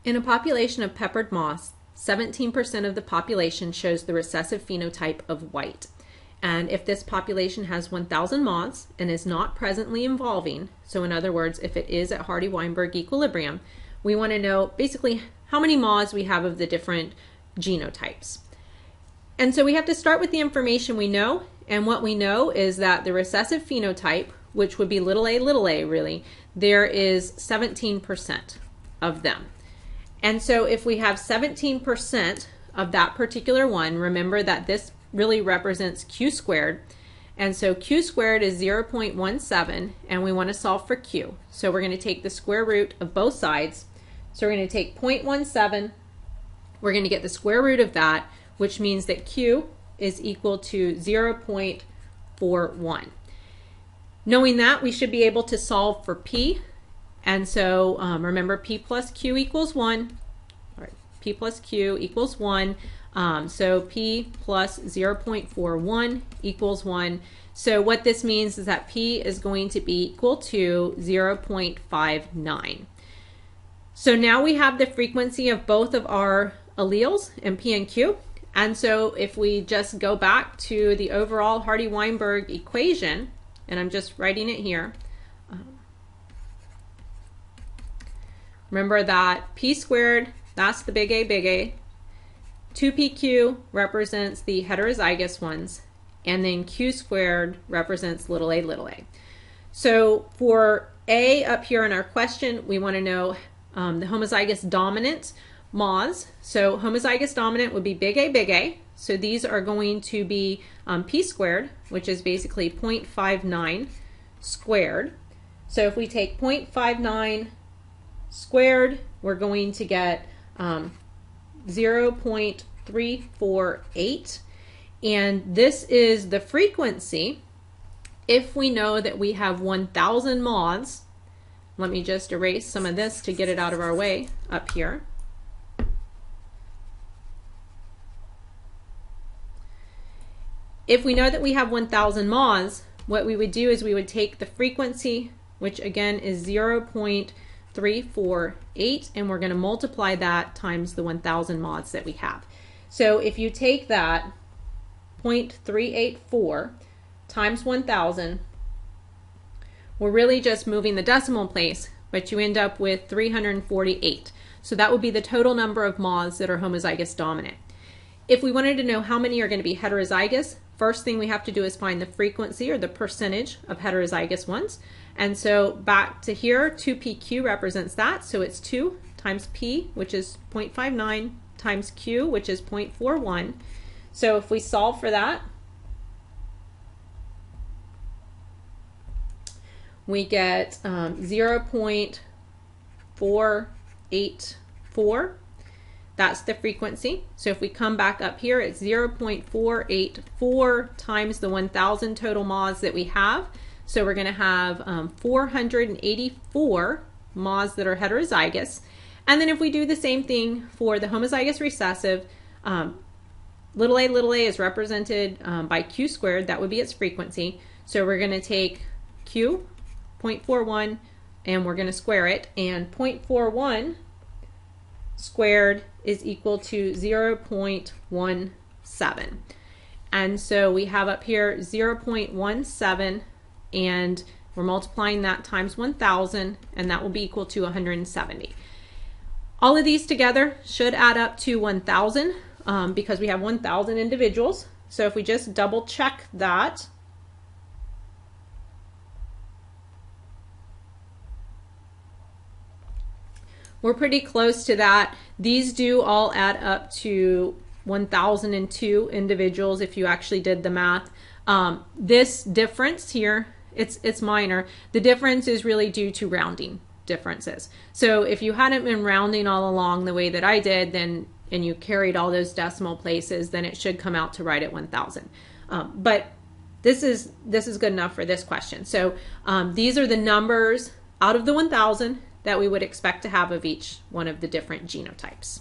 In a population of peppered moths, 17% of the population shows the recessive phenotype of white. And if this population has 1,000 moths and is not presently evolving, so in other words, if it is at Hardy-Weinberg equilibrium, we want to know basically how many moths we have of the different genotypes. And so we have to start with the information we know, and what we know is that the recessive phenotype, which would be little a really, there is 17% of them. And so if we have 17% of that particular one, remember that this really represents Q squared. And so Q squared is 0.17, and we want to solve for Q. So we're going to take the square root of both sides. So we're going to take 0.17. We're going to get the square root of that, which means that Q is equal to 0.41. Knowing that, we should be able to solve for P. And so remember, P plus Q equals 1. Or P plus Q equals 1. So P plus 0.41 equals 1. So what this means is that P is going to be equal to 0.59. So now we have the frequency of both of our alleles in P and Q. And so if we just go back to the overall Hardy-Weinberg equation, and I'm just writing it here, remember that P squared, that's the big A, 2PQ represents the heterozygous ones, and then Q squared represents little a. So for A up here in our question, we want to know the homozygous dominant moths. So homozygous dominant would be big A. So these are going to be P squared, which is basically 0.59 squared. So if we take 0.59 squared, we're going to get 0.348, and this is the frequency if we know that we have 1,000 moths. Let me just erase some of this to get it out of our way up here. If we know that we have 1,000 moths, what we would do is we would take the frequency, which again is 0.348, and we're going to multiply that times the 1,000 moths that we have. So if you take that 0.384 times 1,000, we're really just moving the decimal place, but you end up with 348. So that would be the total number of moths that are homozygous dominant. If we wanted to know how many are going to be heterozygous, first thing we have to do is find the frequency or the percentage of heterozygous ones. And so back to here, 2PQ represents that. So it's 2 times P, which is 0.59, times Q, which is 0.41. So if we solve for that, we get 0.484. That's the frequency. So if we come back up here, it's 0.484 times the 1,000 total moths that we have. So we're going to have 484 moths that are heterozygous. And then if we do the same thing for the homozygous recessive, little a is represented by Q squared. That would be its frequency. So we're going to take Q, 0.41, and we're going to square it. And 0.41 squared is equal to 0.17. And so we have up here 0.17, and we're multiplying that times 1,000, and that will be equal to 170. All of these together should add up to 1,000 because we have 1,000 individuals. So if we just double check that, we're pretty close to that. These do all add up to 1,002 individuals if you actually did the math. This difference here, it's minor. The difference is really due to rounding differences. So if you hadn't been rounding all along the way that I did, then and you carried all those decimal places, then it should come out to right at 1,000. But this is good enough for this question. So these are the numbers out of the 1,000 that we would expect to have of each one of the different genotypes.